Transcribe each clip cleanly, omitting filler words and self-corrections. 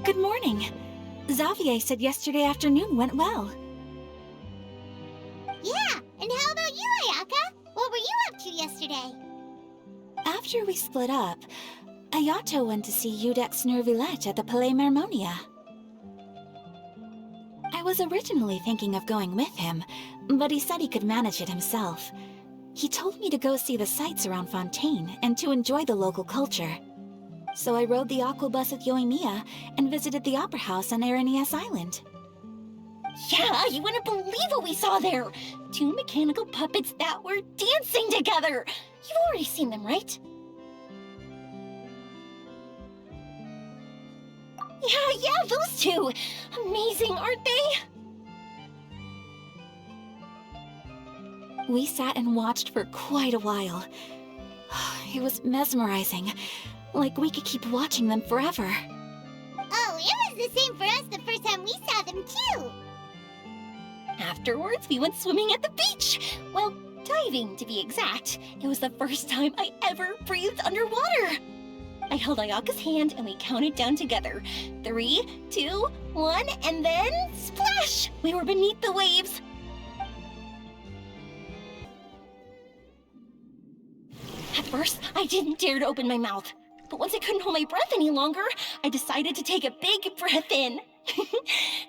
Good morning. Xavier said yesterday afternoon went well. Yeah, and how about you, Ayaka? What were you up to yesterday? After we split up, Ayato went to see Udex Nervillette at the Palais Mermonia. I was originally thinking of going with him, but he said he could manage it himself. He told me to go see the sights around Fontaine and to enjoy the local culture. So I rode the aquabus with Yoimiya and visited the Opera House on Aranias Island. Yeah, you wouldn't believe what we saw there! 2 mechanical puppets that were dancing together! You've already seen them, right? Yeah, those two! Amazing, aren't they? We sat and watched for quite a while. It was mesmerizing, like we could keep watching them forever. Oh, it was the same for us the first time we saw them, too! Afterwards, we went swimming at the beach! Well, diving, to be exact. It was the first time I ever breathed underwater! I held Ayaka's hand and we counted down together. 3, 2, 1, and then splash! We were beneath the waves. At first, I didn't dare to open my mouth. But once I couldn't hold my breath any longer, I decided to take a big breath in.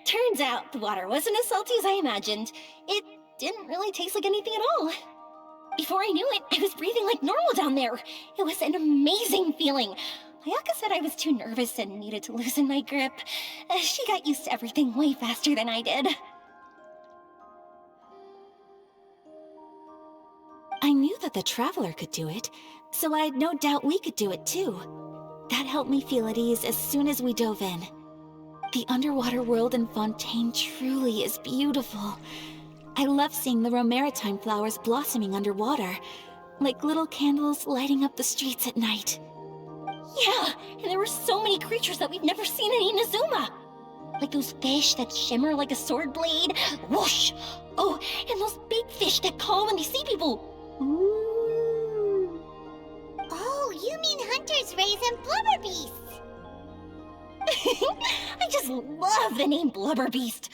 Turns out the water wasn't as salty as I imagined. It didn't really taste like anything at all. Before I knew it, I was breathing like normal down there. It was an amazing feeling. Ayaka said I was too nervous and needed to loosen my grip. She got used to everything way faster than I did. I knew that the Traveler could do it, so I had no doubt we could do it too. That helped me feel at ease as soon as we dove in. The underwater world in Fontaine truly is beautiful. I love seeing the romaritime flowers blossoming underwater, like little candles lighting up the streets at night. Yeah, and there were so many creatures that we've never seen in Inazuma. Like those fish that shimmer like a sword blade. Whoosh! Oh, and those big fish that call when they see people. Ooh. Oh, you mean Hunter's Rays and Blubber Beasts! I just love the name Blubber Beast.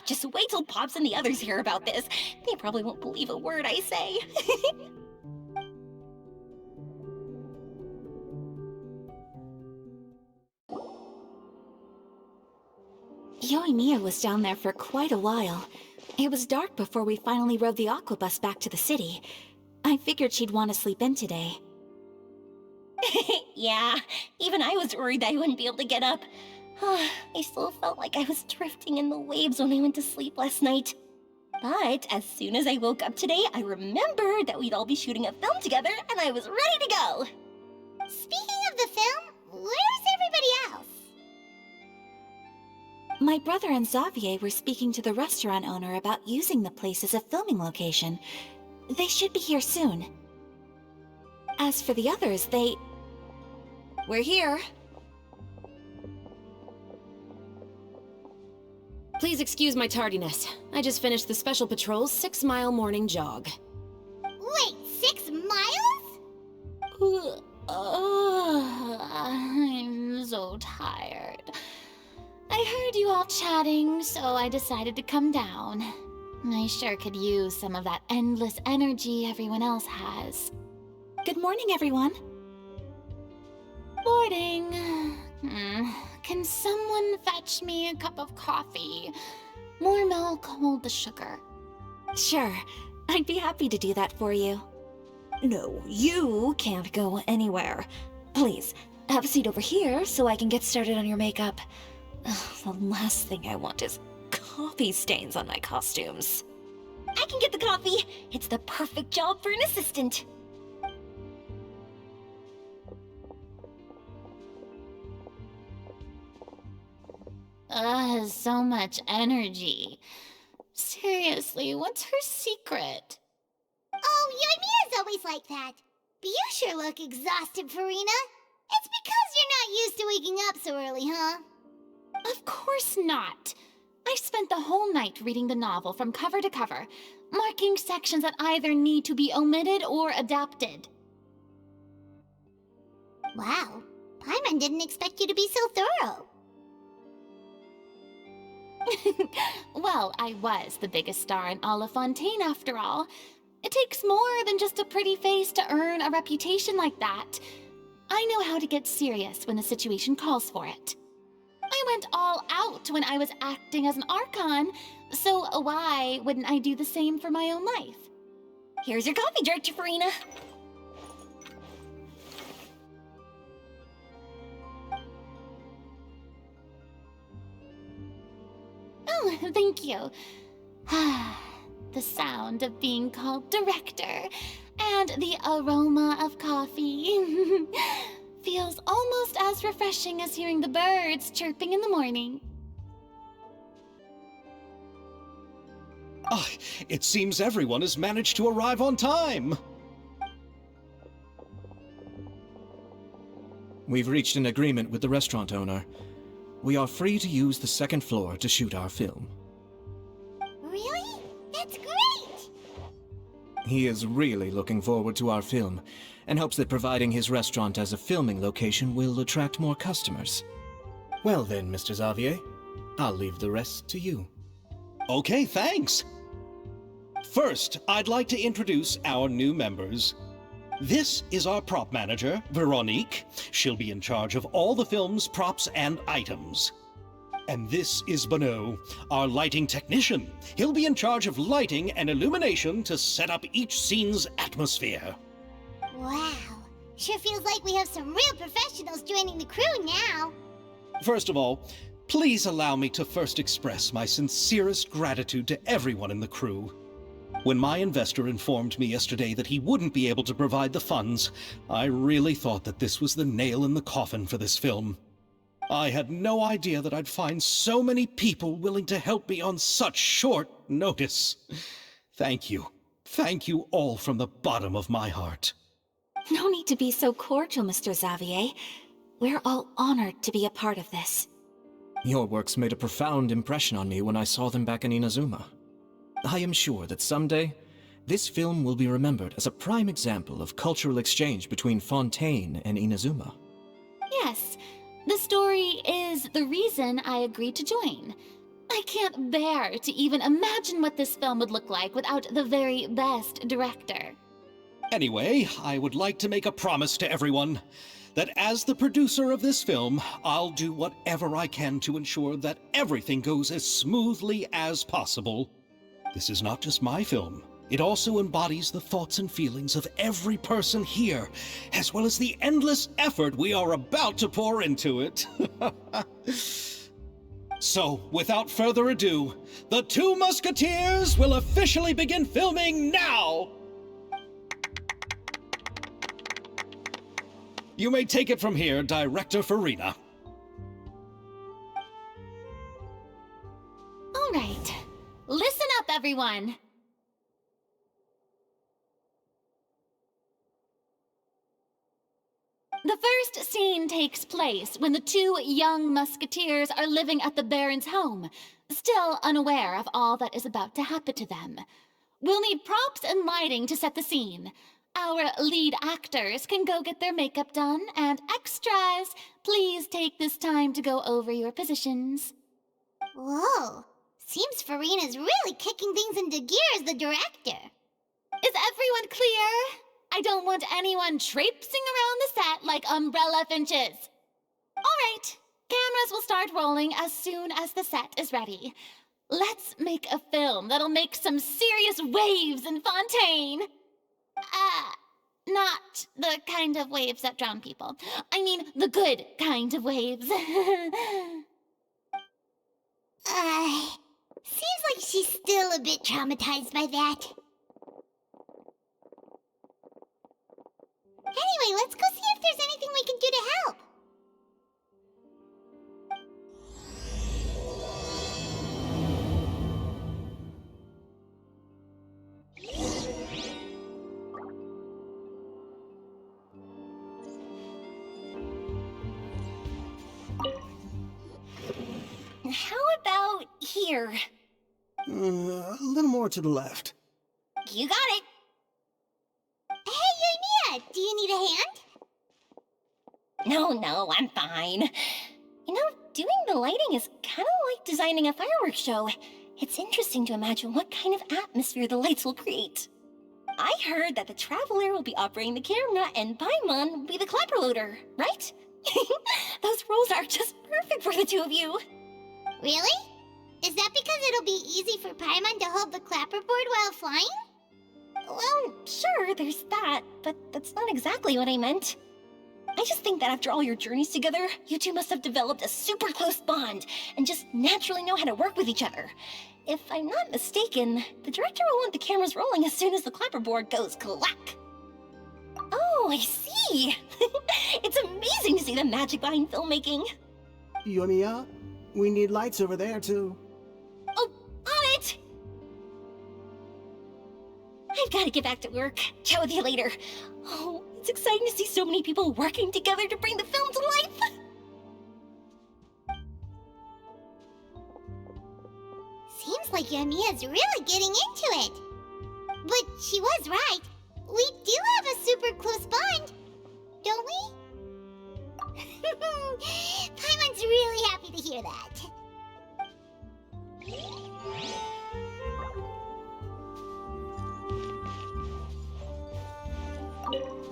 Just wait till Pops and the others hear about this. They probably won't believe a word I say. Yoimiya was down there for quite a while. It was dark before we finally rode the aquabus back to the city. I figured she'd want to sleep in today. Yeah, even I was worried that I wouldn't be able to get up. I still felt like I was drifting in the waves when I went to sleep last night. But as soon as I woke up today, I remembered that we'd all be shooting a film together, and I was ready to go. Speaking of the film, where's everybody else? My brother and Xavier were speaking to the restaurant owner about using the place as a filming location. They should be here soon. As for the others, We're here. Please excuse my tardiness. I just finished the Special Patrol's 6-mile morning jog. Wait, 6 miles? I'm so tired. I heard you all chatting, so I decided to come down. I sure could use some of that endless energy everyone else has. Good morning, everyone. Morning. Can someone fetch me a cup of coffee? More milk, hold the sugar. Sure, I'd be happy to do that for you. No, you can't go anywhere. Please, have a seat over here so I can get started on your makeup. The last thing I want is coffee stains on my costumes. I can get the coffee. It's the perfect job for an assistant. So much energy. Seriously, what's her secret? Oh, Yoimiya's always like that. But you sure look exhausted, Farina. It's because you're not used to waking up so early, huh? Of course not. I spent the whole night reading the novel from cover to cover, marking sections that either need to be omitted or adapted. Wow, Paimon didn't expect you to be so thorough. 「 Paimon didn't expect you to be so thorough. Well, I was the biggest star in all of Fontaine after all. It takes more than just a pretty face to earn a reputation like that. I know how to get serious when the situation calls for it. I went all out when I was acting as an Archon, so why wouldn't I do the same for my own life? Here's your coffee, Director Farina. Oh, thank you. The sound of being called director and the aroma of coffee feels almost as refreshing as hearing the birds chirping in the morning. Ah, it seems everyone has managed to arrive on time! We've reached an agreement with the restaurant owner. We are free to use the second floor to shoot our film. Really? That's great! He is really looking forward to our film, and hopes that providing his restaurant as a filming location will attract more customers. Well then, Mr. Xavier, I'll leave the rest to you. Okay, thanks! First, I'd like to introduce our new members. This is our prop manager, Veronique. She'll be in charge of all the film's props and items. And this is Bonneau, our lighting technician. He'll be in charge of lighting and illumination to set up each scene's atmosphere. Wow. Sure feels like we have some real professionals joining the crew now. First of all, please allow me to first express my sincerest gratitude to everyone in the crew. When my investor informed me yesterday that he wouldn't be able to provide the funds, I really thought that this was the nail in the coffin for this film. I had no idea that I'd find so many people willing to help me on such short notice. Thank you. Thank you all from the bottom of my heart. No need to be so cordial, Mr. Xavier. We're all honored to be a part of this. Your works made a profound impression on me when I saw them back in Inazuma. I am sure that someday, this film will be remembered as a prime example of cultural exchange between Fontaine and Inazuma. Yes, the story is the reason I agreed to join. I can't bear to even imagine what this film would look like without the very best director. Anyway, I would like to make a promise to everyone that as the producer of this film, I'll do whatever I can to ensure that everything goes as smoothly as possible. This is not just my film. It also embodies the thoughts and feelings of every person here, as well as the endless effort we are about to pour into it. So, without further ado, the Two Musketeers will officially begin filming now! You may take it from here, Director Farina. All right, listen up, everyone. The first scene takes place when the two young musketeers are living at the Baron's home, still unaware of all that is about to happen to them. We'll need props and lighting to set the scene. Our lead actors can go get their makeup done, and extras, please take this time to go over your positions. Whoa. Seems Farina's really kicking things into gear as the director. Is everyone clear? I don't want anyone traipsing around the set like umbrella finches. All right, cameras will start rolling as soon as the set is ready. Let's make a film that'll make some serious waves in Fontaine. Not the kind of waves that drown people. I mean, the good kind of waves. Seems like she's still a bit traumatized by that. Anyway, let's go see if there's anything we can do to help. How about here? A little more to the left. You got it. Hey, Yoimiya, do you need a hand? No, I'm fine. You know, doing the lighting is kind of like designing a fireworks show. It's interesting to imagine what kind of atmosphere the lights will create. I heard that the Traveler will be operating the camera and Paimon will be the clapper loader, right? Those roles are just perfect for the two of you. Really? Is that because it'll be easy for Paimon to hold the clapperboard while flying? Well, sure, there's that, but that's not exactly what I meant. I just think that after all your journeys together, you two must have developed a super close bond and just naturally know how to work with each other. If I'm not mistaken, the director will want the cameras rolling as soon as the clapperboard goes clack. Oh, I see! It's amazing to see the magic behind filmmaking. Yoimiya, we need lights over there, too. Oh, on it! I've got to get back to work. Chat with you later. Oh, it's exciting to see so many people working together to bring the film to life. Seems like Yoimiya's really getting into it. But she was right. We do have a super close bond, don't we? Paimon's really happy to hear that.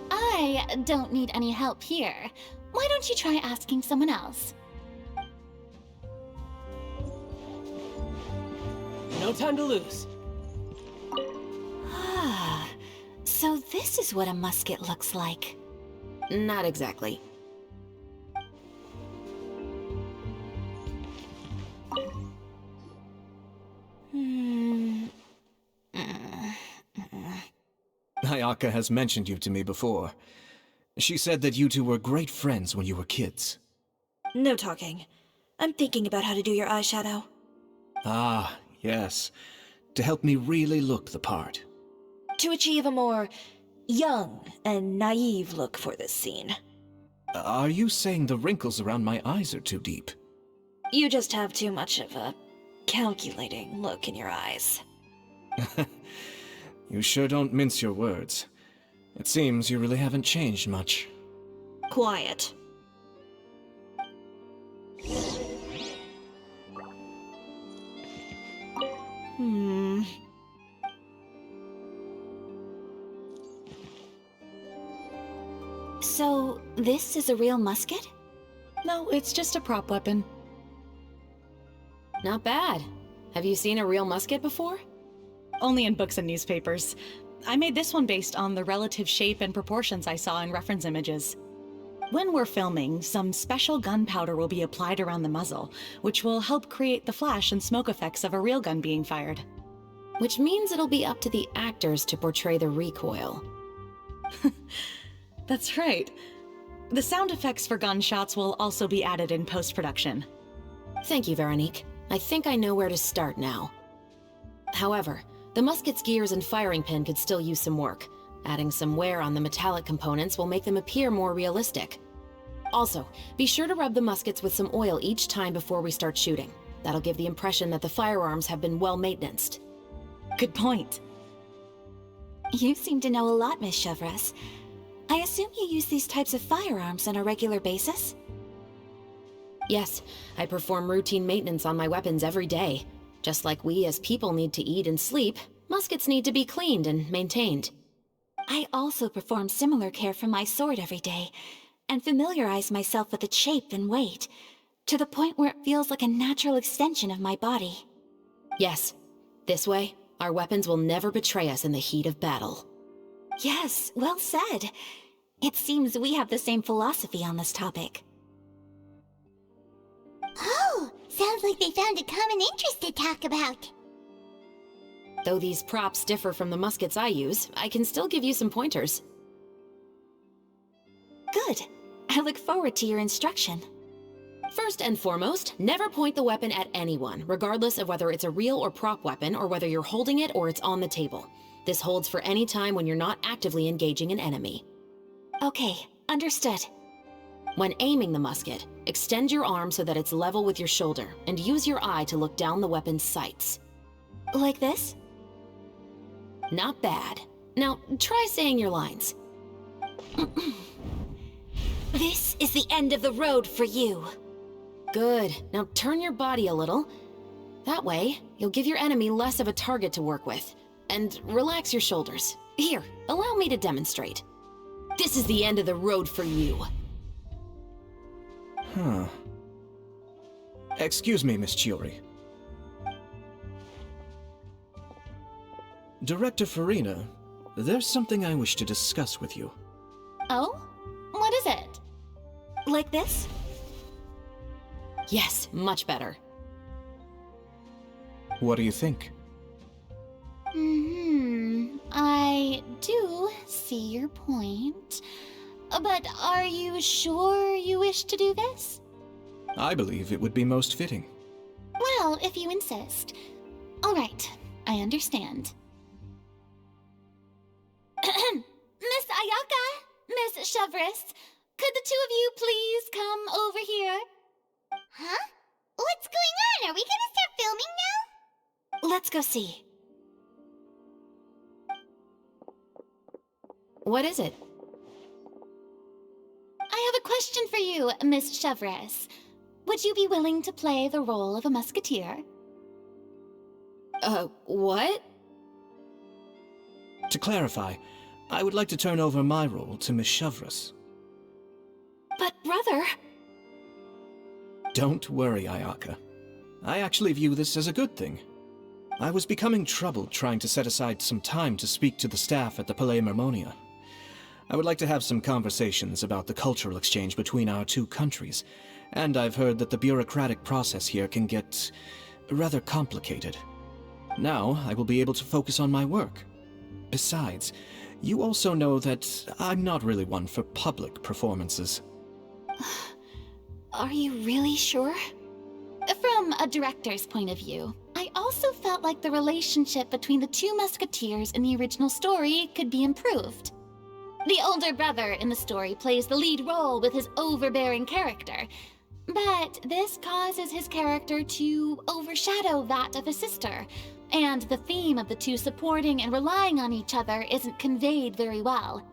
I don't need any help here. Why don't you try asking someone else? No time to lose. Ah, so this is what a musket looks like. Not exactly. Ayaka has mentioned you to me before. She said that you two were great friends when you were kids. No talking. I'm thinking about how to do your eyeshadow. Ah, yes. To help me really look the part. To achieve a more young and naive look for this scene. Are you saying the wrinkles around my eyes are too deep? You just have too much of a calculating look in your eyes. You sure don't mince your words. It seems you really haven't changed much. Quiet. So, this is a real musket? No, it's just a prop weapon. Not bad. Have you seen a real musket before? Only in books and newspapers. I made this one based on the relative shape and proportions I saw in reference images. When we're filming, some special gunpowder will be applied around the muzzle, which will help create the flash and smoke effects of a real gun being fired. Which means it'll be up to the actors to portray the recoil. That's right. The sound effects for gunshots will also be added in post-production. Thank you, Veronique. I think I know where to start now. However, the musket's gears and firing pin could still use some work. Adding some wear on the metallic components will make them appear more realistic. Also, be sure to rub the muskets with some oil each time before we start shooting. That'll give the impression that the firearms have been well maintained. Good point. You seem to know a lot, Miss Chevres. I assume you use these types of firearms on a regular basis? Yes, I perform routine maintenance on my weapons every day. Just like we as people need to eat and sleep, muskets need to be cleaned and maintained. I also perform similar care for my sword every day, and familiarize myself with its shape and weight, to the point where it feels like a natural extension of my body. Yes, this way, our weapons will never betray us in the heat of battle. Yes, well said. It seems we have the same philosophy on this topic. Oh, sounds like they found a common interest to talk about. Though these props differ from the muskets I use, I can still give you some pointers. Good. I look forward to your instruction. First and foremost, never point the weapon at anyone, regardless of whether it's a real or prop weapon or whether you're holding it or it's on the table. This holds for any time when you're not actively engaging an enemy. Okay, understood. When aiming the musket, extend your arm so that it's level with your shoulder, and use your eye to look down the weapon's sights. Like this? Not bad. Now, try saying your lines. This is the end of the road for you. Good. Now turn your body a little. That way, you'll give your enemy less of a target to work with. And relax your shoulders. Here, allow me to demonstrate. This is the end of the road for you. Huh. Excuse me, Miss Chiori. Director Farina, there's something I wish to discuss with you. Oh? What is it? Like this? Yes, much better. What do you think? I do see your point. But are you sure you wish to do this? I believe it would be most fitting. Well, if you insist. All right, I understand. Miss Ayaka, Miss Chevres, could the two of you please come over here? Huh? What's going on? Are we gonna start filming now? Let's go see. What is it? I have a question for you, Miss Chevres. Would you be willing to play the role of a musketeer? What? To clarify, I would like to turn over my role to Miss Chevres. But brother... Don't worry, Ayaka. I actually view this as a good thing. I was becoming troubled trying to set aside some time to speak to the staff at the Palais Mermonia. I would like to have some conversations about the cultural exchange between our two countries, and I've heard that the bureaucratic process here can get rather complicated. Now, I will be able to focus on my work. Besides, you also know that I'm not really one for public performances. Are you really sure? From a director's point of view, I also felt like the relationship between the two musketeers in the original story could be improved. The older brother in the story plays the lead role with his overbearing character, but this causes his character to overshadow that of his sister, and the theme of the two supporting and relying on each other isn't conveyed very well.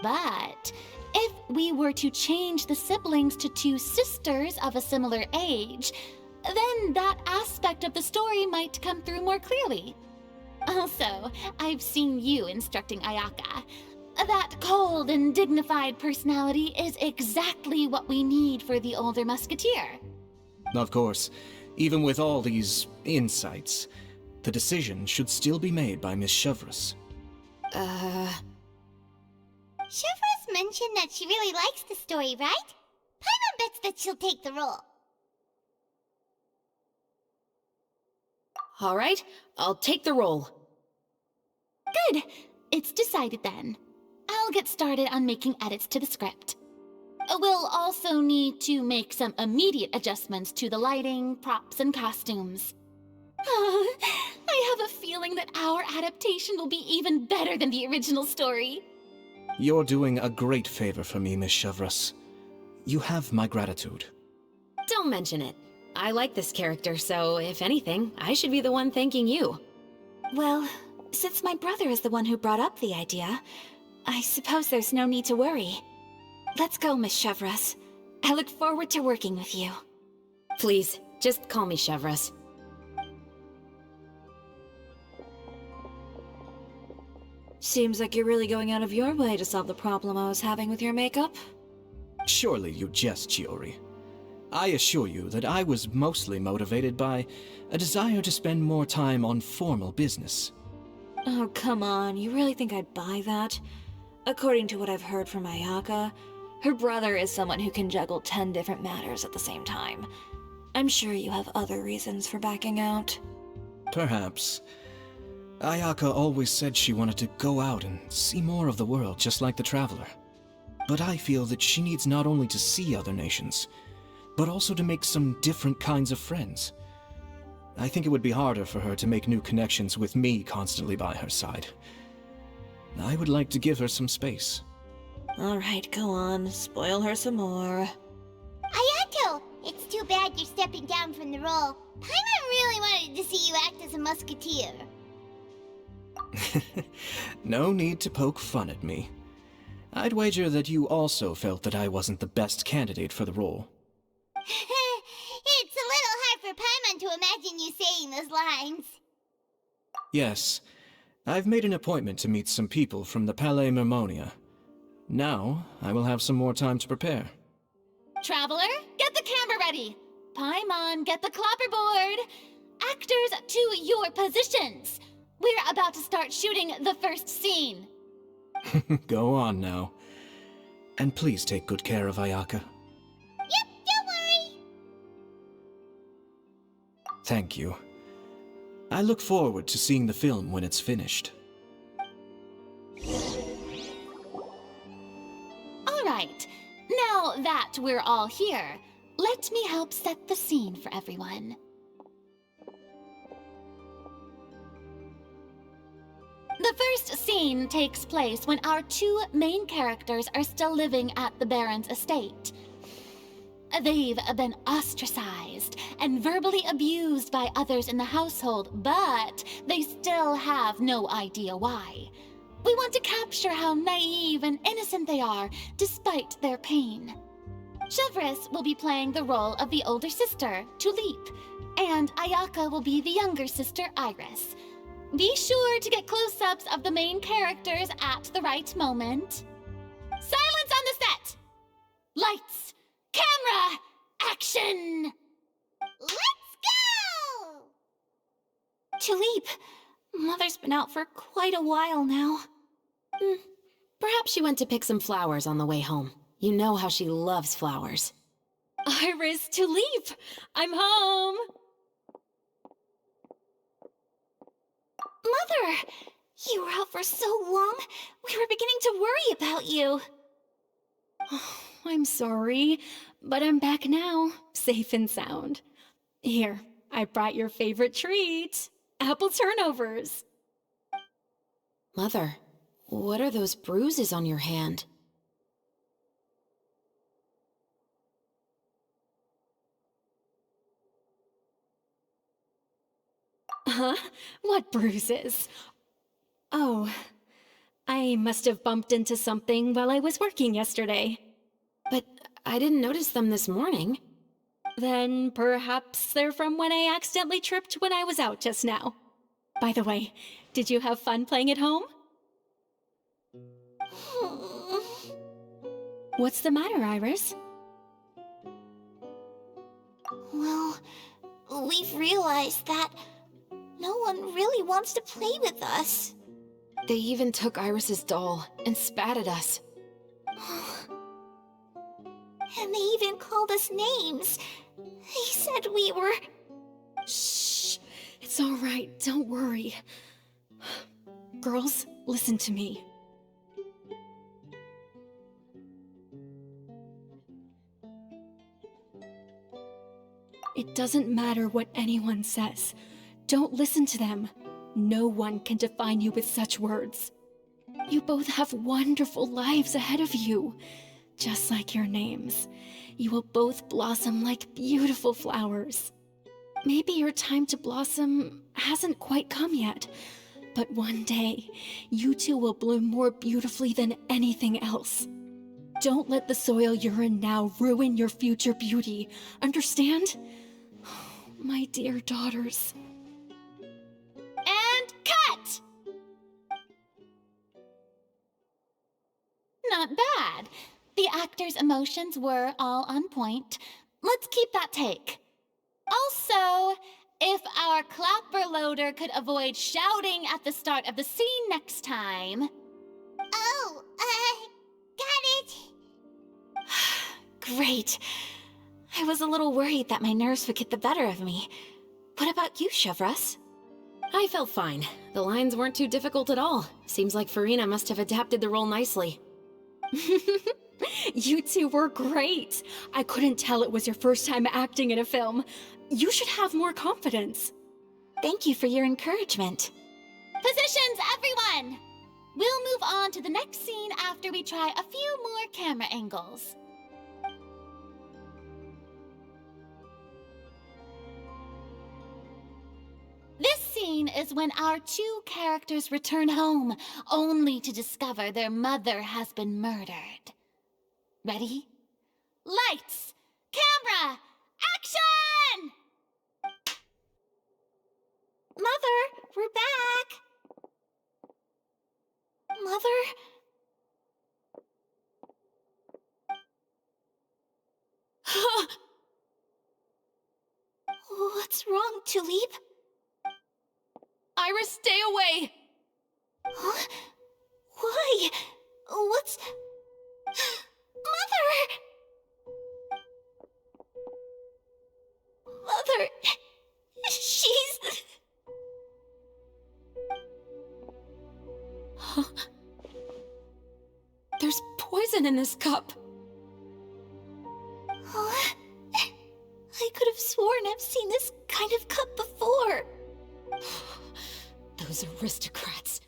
But if we were to change the siblings to two sisters of a similar age, then that aspect of the story might come through more clearly. Also, I've seen you instructing Ayaka. That cold and dignified personality is exactly what we need for the older musketeer. Of course, even with all these insights, the decision should still be made by Miss Chevres. Chevres mentioned that she really likes the story, right? Paimon bets that she'll take the role. All right, I'll take the role. Good. It's decided then. I'll get started on making edits to the script. We'll also need to make some immediate adjustments to the lighting, props, and costumes. I have a feeling that our adaptation will be even better than the original story. You're doing a great favor for me, Miss Chevres. You have my gratitude. Don't mention it. I like this character, so if anything, I should be the one thanking you. Well, since my brother is the one who brought up the idea, I suppose there's no need to worry. Let's go, Miss Chevres. I look forward to working with you. Please, just call me Chevres. Seems like you're really going out of your way to solve the problem I was having with your makeup. Surely you jest, Chiori. I assure you that I was mostly motivated by a desire to spend more time on formal business. Oh, come on. You really think I'd buy that? According to what I've heard from Ayaka, her brother is someone who can juggle 10 different matters at the same time. I'm sure you have other reasons for backing out. Perhaps. Ayaka always said she wanted to go out and see more of the world, just like the Traveler. But I feel that she needs not only to see other nations, but also to make some different kinds of friends. I think it would be harder for her to make new connections with me constantly by her side. I would like to give her some space. Alright, go on. Spoil her some more. Ayato! It's too bad you're stepping down from the role. Paimon really wanted to see you act as a musketeer. No need to poke fun at me. I'd wager that you also felt that I wasn't the best candidate for the role. fun to imagine you saying those lines. Yes, I've made an appointment to meet some people from the Palais Mermonia. Now, I will have some more time to prepare. Traveler, get the camera ready. Paimon, get the clapperboard. Actors, to your positions. We're about to start shooting the first scene. Go on now. And please take good care of Ayaka. Yep, don't worry. Thank you. I look forward to seeing the film when it's finished. All right, now that we're all here, let me help set the scene for everyone. The first scene takes place when our two main characters are still living at the Baron's estate. They've been ostracized and verbally abused by others in the household, but they still have no idea why. We want to capture how naive and innocent they are, despite their pain. Chevres will be playing the role of the older sister, Tulip, and Ayaka will be the younger sister, Iris. Be sure to get close-ups of the main characters at the right moment. Silence on the set! Lights! Camera! Action! Let's go! Tulip, Mother's been out for quite a while now. Perhaps she went to pick some flowers on the way home. You know how she loves flowers. Iris, Tulip! I'm home! Mother! You were out for so long, we were beginning to worry about you. I'm sorry, but I'm back now, safe and sound. Here, I brought your favorite treat, apple turnovers. Mother, what are those bruises on your hand? Huh? What bruises? Oh, I must have bumped into something while I was working yesterday. But I didn't notice them this morning. Then perhaps they're from when I accidentally tripped when I was out just now. By the way, did you have fun playing at home? What's the matter, Iris? Well, we've realized that no one really wants to play with us. They even took Iris's doll and spat at us. And they even called us names. They said we were... Shh! It's all right, don't worry. Girls, listen to me. It doesn't matter what anyone says. Don't listen to them. No one can define you with such words. You both have wonderful lives ahead of you. Just like your names. You will both blossom like beautiful flowers. Maybe your time to blossom hasn't quite come yet, but one day, you two will bloom more beautifully than anything else. Don't let the soil you're in now ruin your future beauty. Understand? My dear daughters. And cut! Not bad. The actors' emotions were all on point. Let's keep that take. Also, if our clapper loader could avoid shouting at the start of the scene next time. Oh, got it. Great. I was a little worried that my nerves would get the better of me. What about you, Chevres? I felt fine. The lines weren't too difficult at all. Seems like Farina must have adapted the role nicely. You two were great. I couldn't tell it was your first time acting in a film. You should have more confidence. Thank you for your encouragement. Positions, everyone! We'll move on to the next scene after we try a few more camera angles. This scene is when our two characters return home, only to discover their mother has been murdered. Ready? Lights! Camera! Action! What's wrong, Tulip? Iris, stay away! Huh? Why? What's... Mother! Mother... She's... Huh? There's poison in this cup. Huh? I could have sworn I've seen this kind of cup before. Those aristocrats.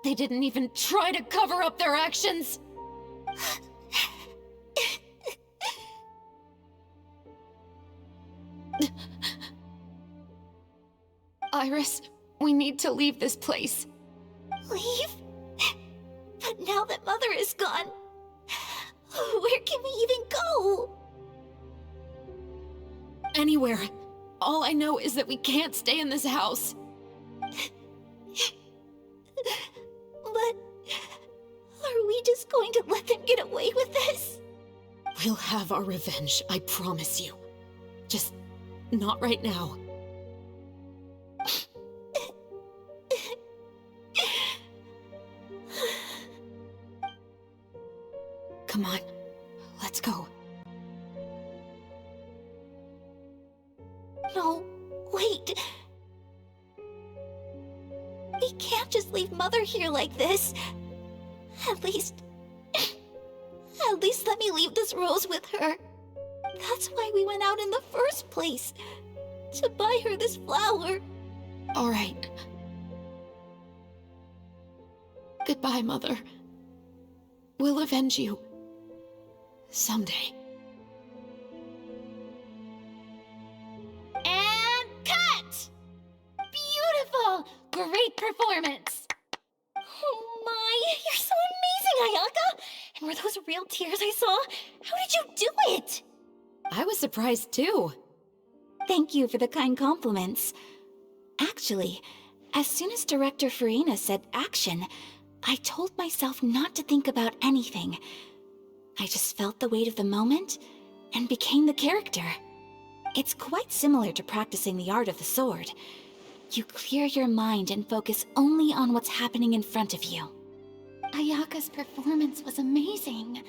They didn't even try to cover up their actions. Iris, we need to leave this place. Leave? But now that Mother is gone, where can we even go? Anywhere. All I know is that we can't stay in this house. But are we just going to let them get away with this? We'll have our revenge, I promise you. Just not right now. Come on, let's go. No, wait. We can't just leave Mother here like this. At least let me leave this rose with her. That's why we went out in the first place. To buy her this flower. All right. Goodbye, Mother. We'll avenge you. Someday. And cut! Beautiful! Great performance! Oh my, you're so amazing, Ayaka! And were those real tears I saw? How did you do it? I was surprised too. Thank you for the kind compliments. Actually, as soon as Director Farina said action, I told myself not to think about anything. I just felt the weight of the moment and became the character. It's quite similar to practicing the art of the sword. You clear your mind and focus only on what's happening in front of you. Ayaka's performance was amazing.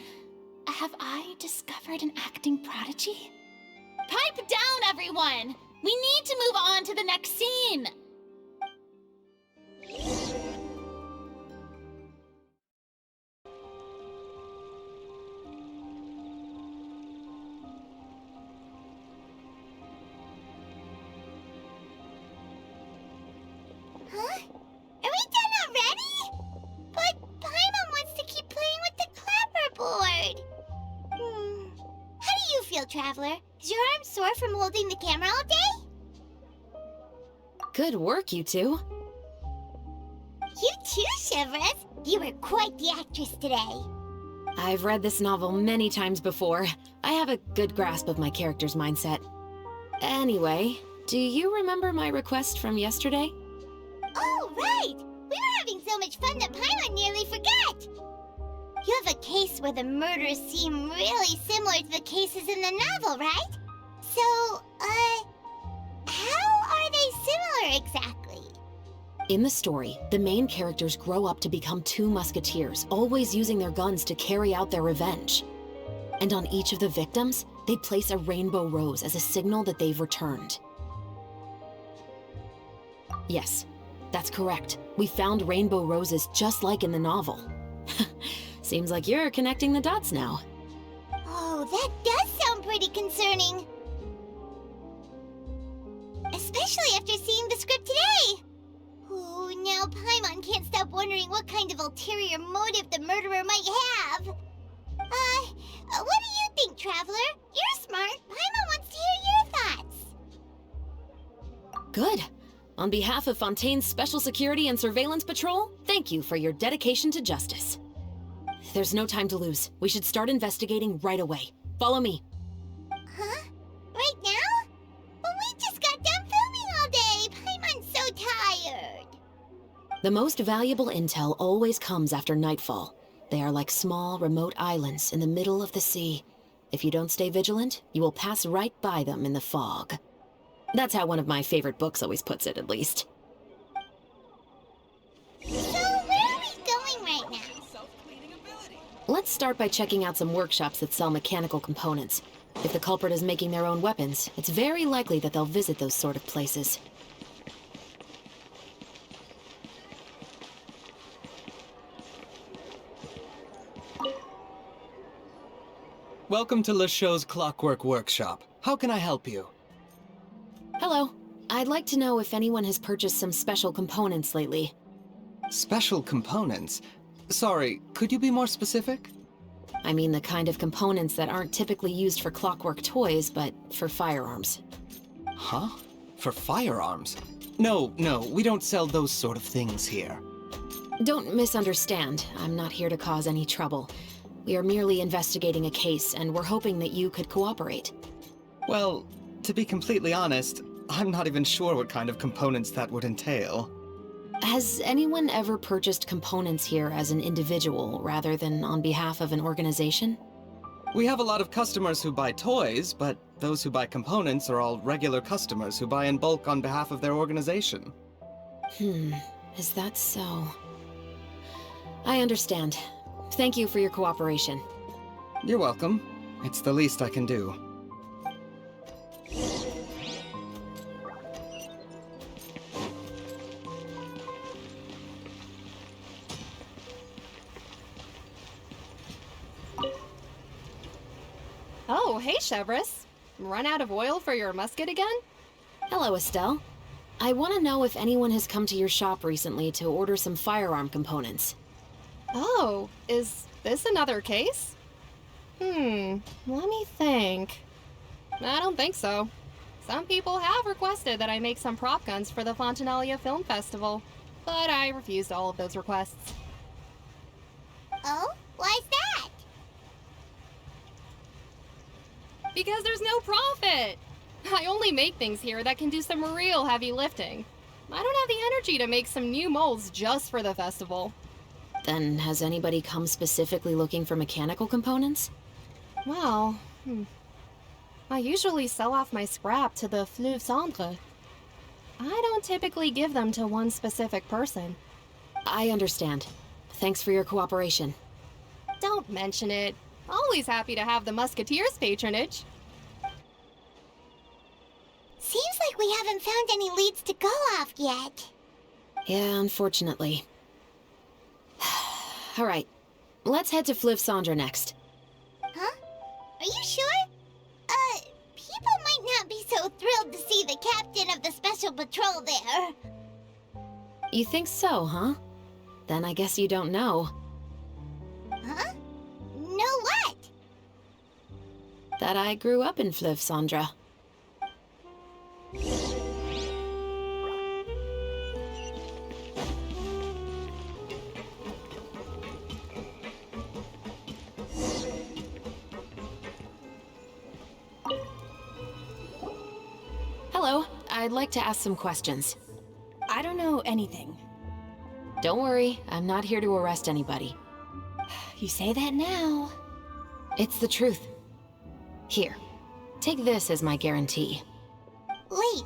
Have I discovered an acting prodigy? Pipe down, everyone! We need to move on to the next scene! Huh? Are we done already? But Paimon wants to keep playing with the clapperboard. How do you feel, Traveler? Is your arm sore from holding the camera all day? Good work, you two. You too, Shivers. You were quite the actress today. I've read this novel many times before. I have a good grasp of my character's mindset. Anyway, do you remember my request from yesterday? Oh, right! We were having so much fun that Paimon nearly forgot! You have a case where the murders seem really similar to the cases in the novel, right? So, how are they similar exactly? In the story, the main characters grow up to become two musketeers, always using their guns to carry out their revenge. And on each of the victims, they place a rainbow rose as a signal that they've returned. Yes, that's correct. We found rainbow roses just like in the novel. Seems like you're connecting the dots now. Oh, that does sound pretty concerning. Especially after seeing the script today. Oh, now Paimon can't stop wondering what kind of ulterior motive the murderer might have. What do you think, Traveler? You're smart. Paimon wants to hear your thoughts. Good. On behalf of Fontaine's Special Security and Surveillance Patrol, thank you for your dedication to justice. There's no time to lose. We should start investigating right away. Follow me. Huh? Right now? But we just got done filming all day. Paimon's so tired. The most valuable intel always comes after nightfall. They are like small, remote islands in the middle of the sea. If you don't stay vigilant, you will pass right by them in the fog. That's how one of my favorite books always puts it, at least. So, where are we going right now? Let's start by checking out some workshops that sell mechanical components. If the culprit is making their own weapons, it's very likely that they'll visit those sort of places. Welcome to LeChaux's Clockwork Workshop. How can I help you? Hello. I'd like to know if anyone has purchased some special components lately. Special components? Sorry, could you be more specific? I mean the kind of components that aren't typically used for clockwork toys, but for firearms. Huh? For firearms? No, we don't sell those sort of things here. Don't misunderstand. I'm not here to cause any trouble. We are merely investigating a case, and we're hoping that you could cooperate. Well, to be completely honest, I'm not even sure what kind of components that would entail. Has anyone ever purchased components here as an individual rather than on behalf of an organization? We have a lot of customers who buy toys, but those who buy components are all regular customers who buy in bulk on behalf of their organization. Is that so? I understand. Thank you for your cooperation. You're welcome. It's the least I can do. Oh, hey, Chevris. Run out of oil for your musket again? Hello, Estelle. I want to know if anyone has come to your shop recently to order some firearm components. Oh, is this another case? Let me think. I don't think so. Some people have requested that I make some prop guns for the Fontanalia Film Festival, but I refused all of those requests. Oh? Why's that? Because there's no profit! I only make things here that can do some real heavy lifting. I don't have the energy to make some new molds just for the festival. Then has anybody come specifically looking for mechanical components? Well, I usually sell off my scrap to the Fleuve Cendre. I don't typically give them to one specific person. I understand. Thanks for your cooperation. Don't mention it. Always happy to have the Musketeers' patronage. Seems like we haven't found any leads to go off yet. Yeah, unfortunately. All right. Let's head to Fleuve Cendre next. Huh? Are you sure? People might not be so thrilled to see the captain of the special patrol there. You think so, huh? Then I guess you don't know. Huh? Know what? That I grew up in Fleuve Cendre. Hello, I'd like to ask some questions. I don't know anything. Don't worry, I'm not here to arrest anybody. You say that now. It's the truth. Here, take this as my guarantee. Wait,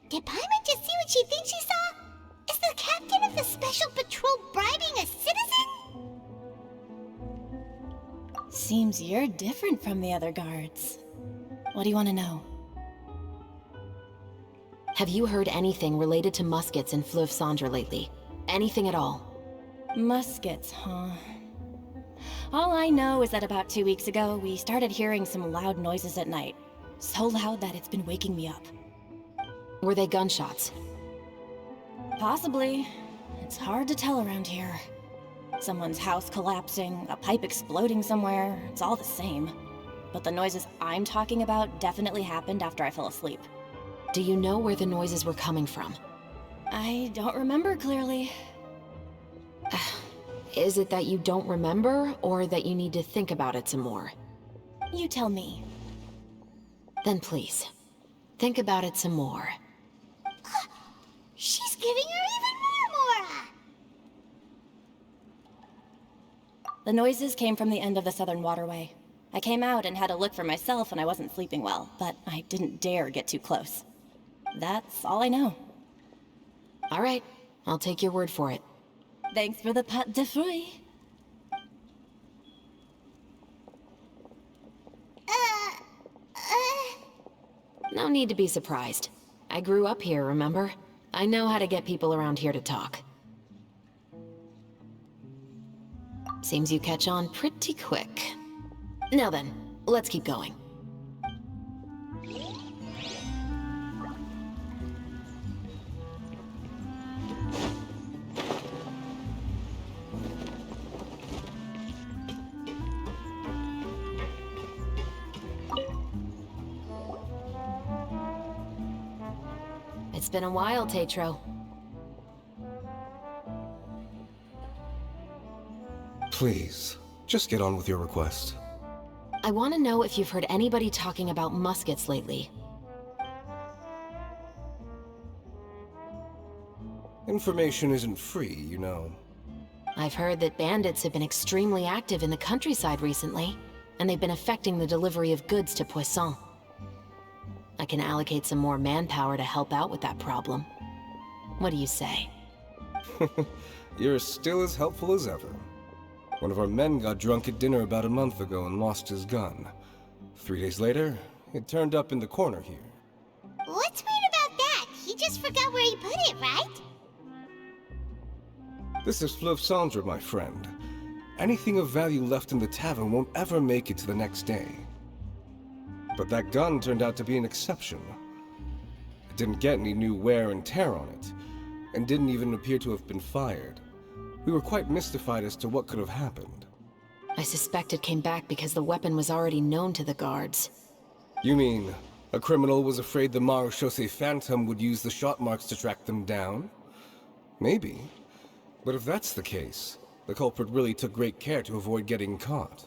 did Paimon just see what she thinks she saw? Is the captain of the special patrol bribing a citizen? Seems you're different from the other guards. What do you want to know? Have you heard anything related to muskets in Fleuve Cendre lately? Anything at all? Muskets, huh? All I know is that about 2 weeks ago, we started hearing some loud noises at night. So loud that it's been waking me up. Were they gunshots? Possibly. It's hard to tell around here. Someone's house collapsing, a pipe exploding somewhere, it's all the same. But the noises I'm talking about definitely happened after I fell asleep. Do you know where the noises were coming from? I don't remember clearly. Is it that you don't remember, or that you need to think about it some more? You tell me. Then please, think about it some more. She's giving her even more Mora! The noises came from the end of the Southern Waterway. I came out and had a look for myself and I wasn't sleeping well, but I didn't dare get too close. That's all I know. All right, I'll take your word for it. Thanks for the pâte de fruits. No need to be surprised. I grew up here, remember? I know how to get people around here to talk. Seems you catch on pretty quick. Now then, let's keep going. It's been a while, Tetro. Please, just get on with your request. I want to know if you've heard anybody talking about muskets lately. Information isn't free, you know. I've heard that bandits have been extremely active in the countryside recently, and they've been affecting the delivery of goods to Poisson. I can allocate some more manpower to help out with that problem. What do you say? You're still as helpful as ever. One of our men got drunk at dinner about a month ago and lost his gun. 3 days later, it turned up in the corner here. What's weird about that? He just forgot where he put it, right? This is Fleuve Cendre, my friend. Anything of value left in the tavern won't ever make it to the next day. But that gun turned out to be an exception. It didn't get any new wear and tear on it, and didn't even appear to have been fired. We were quite mystified as to what could have happened. I suspect it came back because the weapon was already known to the guards. You mean, a criminal was afraid the Marechaussee Phantom would use the shot marks to track them down? Maybe. But if that's the case, the culprit really took great care to avoid getting caught.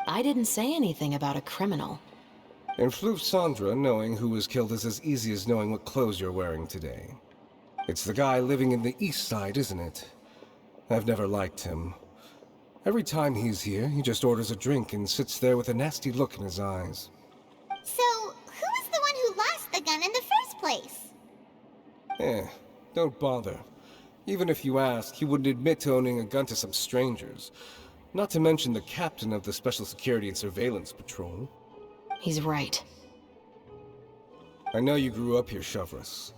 I didn't say anything about a criminal. In Fleuve Cendre, knowing who was killed is as easy as knowing what clothes you're wearing today. It's the guy living in the east side, isn't it? I've never liked him. Every time he's here, he just orders a drink and sits there with a nasty look in his eyes. So, who was the one who lost the gun in the first place? Don't bother. Even if you ask, he wouldn't admit to owning a gun to some strangers. Not to mention the captain of the Special Security and Surveillance Patrol. He's right. I know you grew up here, Chevreuse.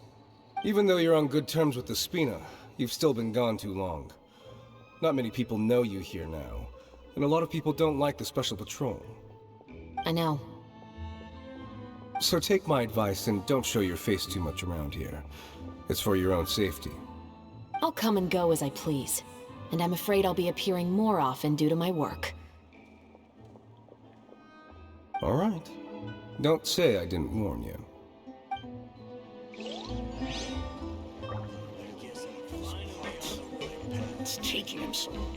Even though you're on good terms with the Spina, you've still been gone too long. Not many people know you here now, and a lot of people don't like the Special Patrol. I know. So take my advice and don't show your face too much around here. It's for your own safety. I'll come and go as I please, and I'm afraid I'll be appearing more often due to my work. All right. Don't say I didn't warn you. It's taking him so long.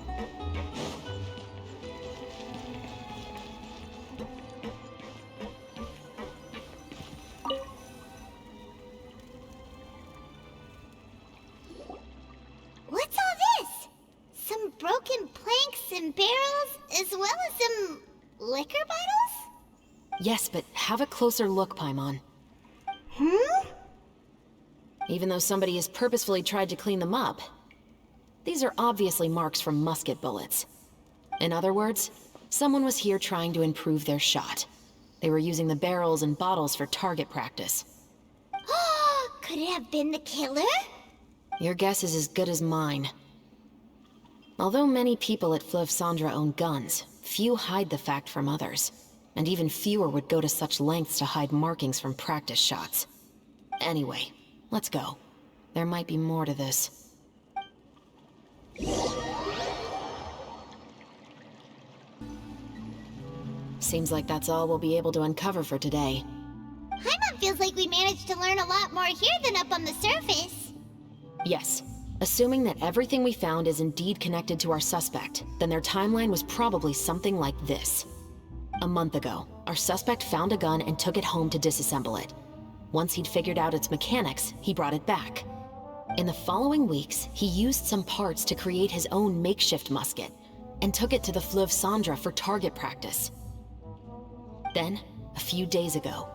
What's all this? Some broken planks and barrels, as well as some liquor bottles? Yes, but have a closer look, Paimon. Even though somebody has purposefully tried to clean them up, these are obviously marks from musket bullets. In other words, someone was here trying to improve their shot. They were using the barrels and bottles for target practice. Could it have been the killer? Your guess is as good as mine. Although many people at Fleuve Cendre own guns, few hide the fact from others. And even fewer would go to such lengths to hide markings from practice shots. Anyway, let's go. There might be more to this. Seems like that's all we'll be able to uncover for today. Paimon feels like we managed to learn a lot more here than up on the surface. Yes. Assuming that everything we found is indeed connected to our suspect, then their timeline was probably something like this. A month ago, our suspect found a gun and took it home to disassemble it. Once he'd figured out its mechanics, he brought it back. In the following weeks, he used some parts to create his own makeshift musket, and took it to the Fleuve Cendre for target practice. Then, a few days ago,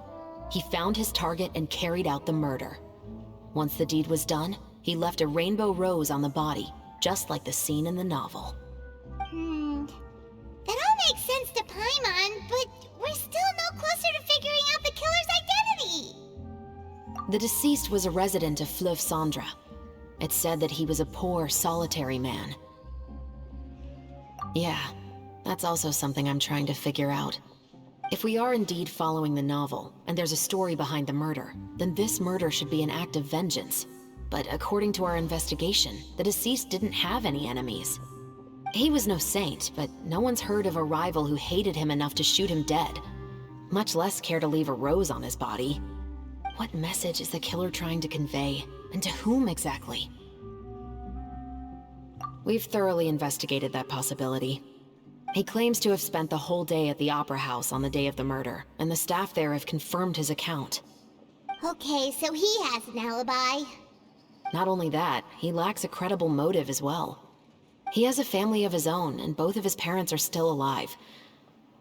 He found his target and carried out the murder. Once the deed was done, he left a rainbow rose on the body, just like the scene in the novel. That all makes sense to Paimon, but we're still no closer to figuring out the killer's identity! The deceased was a resident of Fleuve Cendra. It said that he was a poor, solitary man. Yeah, that's also something I'm trying to figure out. If we are indeed following the novel, and there's a story behind the murder, then this murder should be an act of vengeance. But according to our investigation, the deceased didn't have any enemies. He was no saint, but no one's heard of a rival who hated him enough to shoot him dead, much less care to leave a rose on his body. What message is the killer trying to convey, and to whom exactly? We've thoroughly investigated that possibility. He claims to have spent the whole day at the Opera House on the day of the murder, and the staff there have confirmed his account. Okay, so he has an alibi. Not only that, he lacks a credible motive as well. He has a family of his own, and both of his parents are still alive.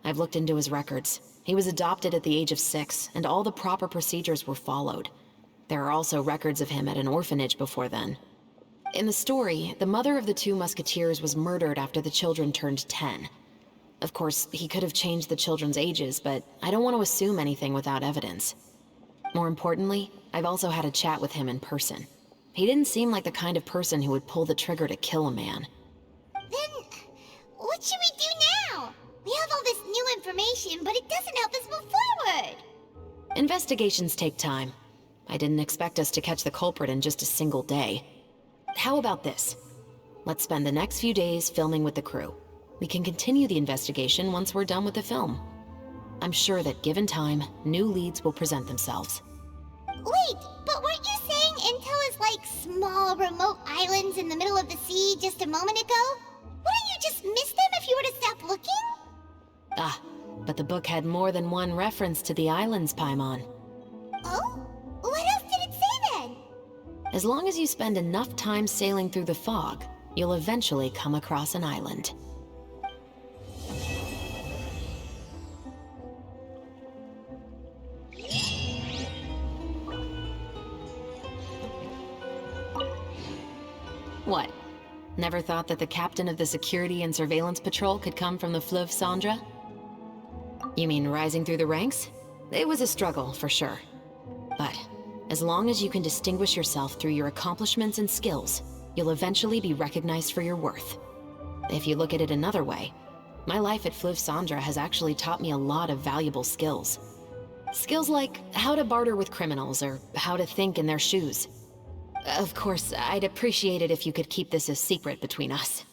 I've looked into his records. He was adopted at the age of 6, and all the proper procedures were followed. There are also records of him at an orphanage before then. In the story, the mother of the 2 musketeers was murdered after the children turned 10. Of course, he could have changed the children's ages, but I don't want to assume anything without evidence. More importantly, I've also had a chat with him in person. He didn't seem like the kind of person who would pull the trigger to kill a man. Then, what should we do now? We have all this new information, but it doesn't help us move forward. Investigations take time. I didn't expect us to catch the culprit in just a single day. How about this? Let's spend the next few days filming with the crew. We can continue the investigation once we're done with the film. I'm sure that given time, new leads will present themselves. Wait, but weren't you saying Intel is like small, remote islands in the middle of the sea just a moment ago? Wouldn't you just miss them if you were to stop looking? Ah, but the book had more than one reference to the islands, Paimon. Oh? What else did it say then? As long as you spend enough time sailing through the fog, you'll eventually come across an island. What? Never thought that the captain of the security and surveillance patrol could come from the Fleuve Cendra? You mean rising through the ranks? It was a struggle, for sure. But as long as you can distinguish yourself through your accomplishments and skills, you'll eventually be recognized for your worth. If you look at it another way, my life at Fleuve Cendra has actually taught me a lot of valuable skills. Skills like how to barter with criminals or how to think in their shoes. Of course, I'd appreciate it if you could keep this a secret between us.